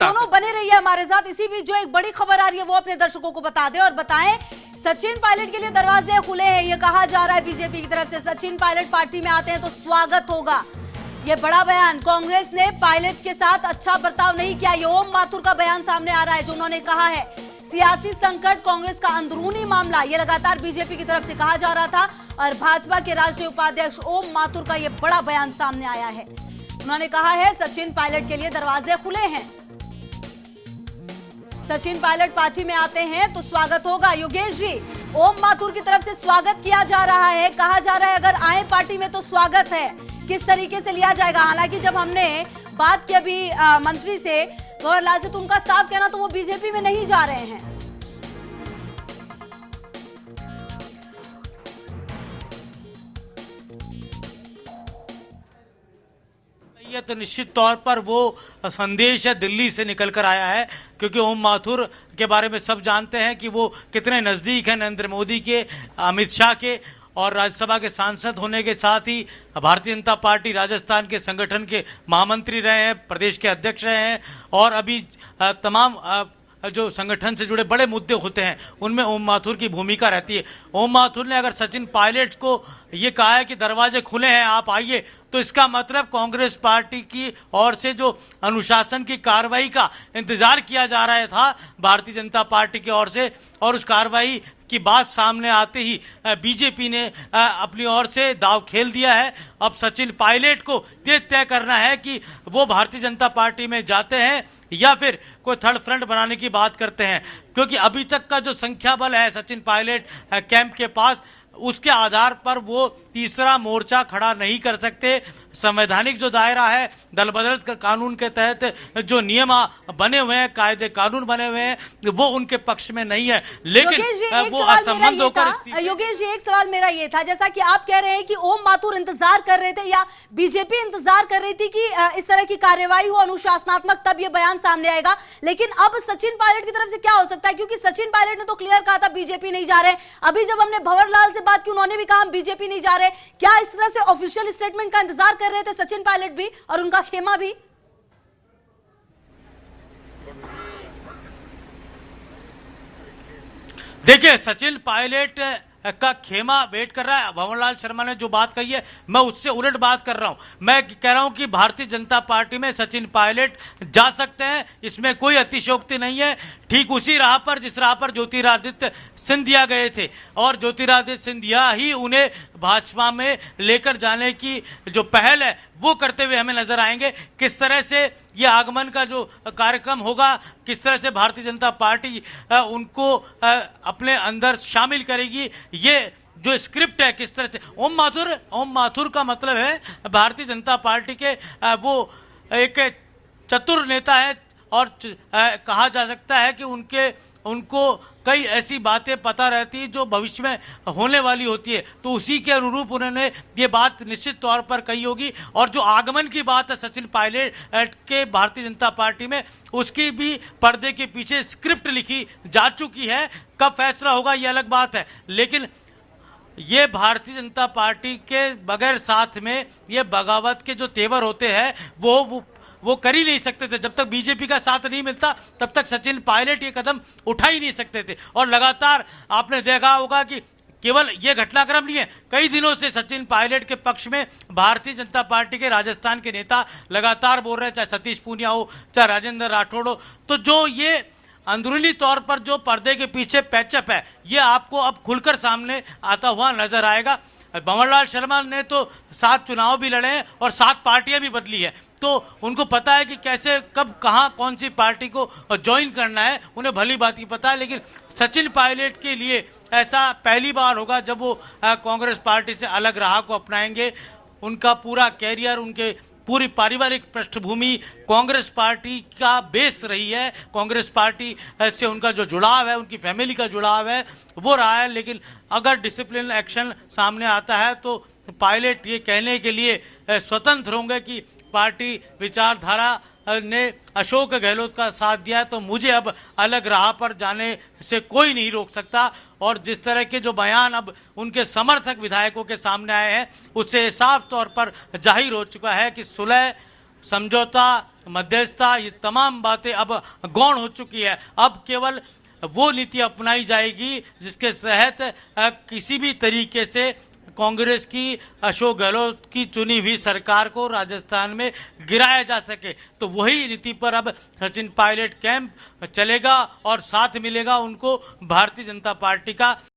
दोनों बने रहिए हमारे साथ। इसी बीच जो एक बड़ी खबर आ रही है वो अपने दर्शकों को बता दें और बताएं। सचिन पायलट के लिए दरवाजे खुले हैं, ये कहा जा रहा है बीजेपी की तरफ से। सचिन पायलट पार्टी में आते हैं तो स्वागत होगा, ये बड़ा बयान। कांग्रेस ने पायलट के साथ अच्छा बर्ताव नहीं किया, ये ओम माथुर का बयान सामने आ रहा है जो उन्होंने कहा है। सियासी संकट कांग्रेस का अंदरूनी मामला, ये लगातार बीजेपी की तरफ से कहा जा रहा था और भाजपा के राष्ट्रीय उपाध्यक्ष ओम माथुर का ये बड़ा बयान सामने आया है। उन्होंने कहा है सचिन पायलट के लिए दरवाजे खुले हैं, सचिन पायलट पार्टी में आते हैं तो स्वागत होगा। योगेश जी, ओम माथुर की तरफ से स्वागत किया जा रहा है, कहा जा रहा है अगर आए पार्टी में तो स्वागत है, किस तरीके से लिया जाएगा? हालांकि जब हमने बात की अभी मंत्री से गौरलाल से तो उनका साफ कहना तो वो बीजेपी में नहीं जा रहे हैं। ये तो निश्चित तौर पर वो संदेश है दिल्ली से निकल कर आया है, क्योंकि ओम माथुर के बारे में सब जानते हैं कि वो कितने नज़दीक हैं नरेंद्र मोदी के, अमित शाह के, और राज्यसभा के सांसद होने के साथ ही भारतीय जनता पार्टी राजस्थान के संगठन के महामंत्री रहे हैं, प्रदेश के अध्यक्ष रहे हैं, और अभी तमाम जो संगठन से जुड़े बड़े मुद्दे होते हैं उनमें ओम माथुर की भूमिका रहती है। ओम माथुर ने अगर सचिन पायलट को ये कहा है कि दरवाजे खुले हैं आप आइए, तो इसका मतलब कांग्रेस पार्टी की ओर से जो अनुशासन की कार्रवाई का इंतजार किया जा रहा था भारतीय जनता पार्टी की ओर से, और उस कार्रवाई की बात सामने आते ही बीजेपी ने अपनी ओर से दाव खेल दिया है। अब सचिन पायलट को ये तय करना है कि वो भारतीय जनता पार्टी में जाते हैं या फिर कोई थर्ड फ्रंट बनाने की बात करते हैं, क्योंकि अभी तक का जो संख्या बल है सचिन पायलट कैंप के पास, उसके आधार पर वो तीसरा मोर्चा खड़ा नहीं कर सकते। संवैधानिक जो दायरा है दल बदल कानून के तहत जो नियम बने हुए हैं, कायदे कानून बने हुए हैं, वो उनके पक्ष में नहीं है, लेकिन वो असंबद्ध होकर। योगेश जी, एक सवाल मेरा ये था, जैसा कि आप कह रहे हैं कि ओम माथुर इंतजार कर रहे थे या बीजेपी इंतजार कर रही थी कि इस तरह की कार्यवाही हो अनुशासनात्मक, तब ये बयान सामने आएगा, लेकिन अब सचिन पायलट की तरफ से क्या हो सकता है? क्योंकि सचिन पायलट ने तो क्लियर कहा था बीजेपी नहीं जा रहे। अभी जब हमने भंवरलाल से बात की उन्होंने भी कहा हम बीजेपी नहीं जा रहे। क्या इस तरह से ऑफिशियल स्टेटमेंट का इंतजार कर रहे थे सचिन पायलट भी और उनका खेमा भी? देखिए, सचिन पायलट का खेमा वेट कर रहा है। भंवरलाल शर्मा ने जो बात कही है मैं उससे उलट बात कर रहा हूं। मैं कह रहा हूं कि भारतीय जनता पार्टी में सचिन पायलट जा सकते हैं, इसमें कोई अतिशयोक्ति नहीं है। ठीक उसी राह पर जिस राह पर ज्योतिरादित्य सिंधिया गए थे, और ज्योतिरादित्य सिंधिया ही उन्हें भाजपा में लेकर जाने की जो पहल है वो करते हुए हमें नजर आएंगे। किस तरह से ये आगमन का जो कार्यक्रम होगा, किस तरह से भारतीय जनता पार्टी उनको अपने अंदर शामिल करेगी, ये जो स्क्रिप्ट है किस तरह से। ओम माथुर का मतलब है भारतीय जनता पार्टी के वो एक चतुर नेता है, और कहा जा सकता है कि उनको कई ऐसी बातें पता रहती है जो भविष्य में होने वाली होती है, तो उसी के अनुरूप उन्होंने ये बात निश्चित तौर पर कही होगी। और जो आगमन की बात है सचिन पायलट के भारतीय जनता पार्टी में, उसकी भी पर्दे के पीछे स्क्रिप्ट लिखी जा चुकी है। कब फैसला होगा ये अलग बात है, लेकिन ये भारतीय जनता पार्टी के बगैर साथ में ये बगावत के जो तेवर होते हैं वो कर ही नहीं सकते थे। जब तक बीजेपी का साथ नहीं मिलता तब तक सचिन पायलट ये कदम उठा ही नहीं सकते थे। और लगातार आपने देखा होगा कि केवल ये घटनाक्रम नहीं है, कई दिनों से सचिन पायलट के पक्ष में भारतीय जनता पार्टी के राजस्थान के नेता लगातार बोल रहे हैं, चाहे सतीश पूनिया हो, चाहे राजेंद्र राठौड़ हो। तो जो ये अंदरूनी तौर पर जो पर्दे के पीछे पैचअप है, ये आपको अब खुलकर सामने आता हुआ नजर आएगा। भंवरलाल शर्मा ने तो 7 चुनाव भी लड़े हैं और 7 पार्टियां भी बदली है, तो उनको पता है कि कैसे कब कहां कौन सी पार्टी को ज्वाइन करना है, उन्हें भली बात की पता है। लेकिन सचिन पायलट के लिए ऐसा पहली बार होगा जब वो कांग्रेस पार्टी से अलग राह को अपनाएंगे। उनका पूरा कैरियर, उनके पूरी पारिवारिक पृष्ठभूमि कांग्रेस पार्टी का बेस रही है, कांग्रेस पार्टी से उनका जो जुड़ाव है, उनकी फैमिली का जुड़ाव है वो रहा है। लेकिन अगर डिसिप्लिन एक्शन सामने आता है तो पायलट ये कहने के लिए स्वतंत्र होंगे कि पार्टी विचारधारा ने अशोक गहलोत का साथ दिया है, तो मुझे अब अलग राह पर जाने से कोई नहीं रोक सकता। और जिस तरह के जो बयान अब उनके समर्थक विधायकों के सामने आए हैं, उससे साफ तौर पर जाहिर हो चुका है कि सुलह समझौता, मध्यस्थता, ये तमाम बातें अब गौण हो चुकी है। अब केवल वो नीति अपनाई जाएगी जिसके तहत किसी भी तरीके से कांग्रेस की, अशोक गहलोत की चुनी हुई सरकार को राजस्थान में गिराया जा सके। तो वही नीति पर अब सचिन पायलट कैंप चलेगा और साथ मिलेगा उनको भारतीय जनता पार्टी का।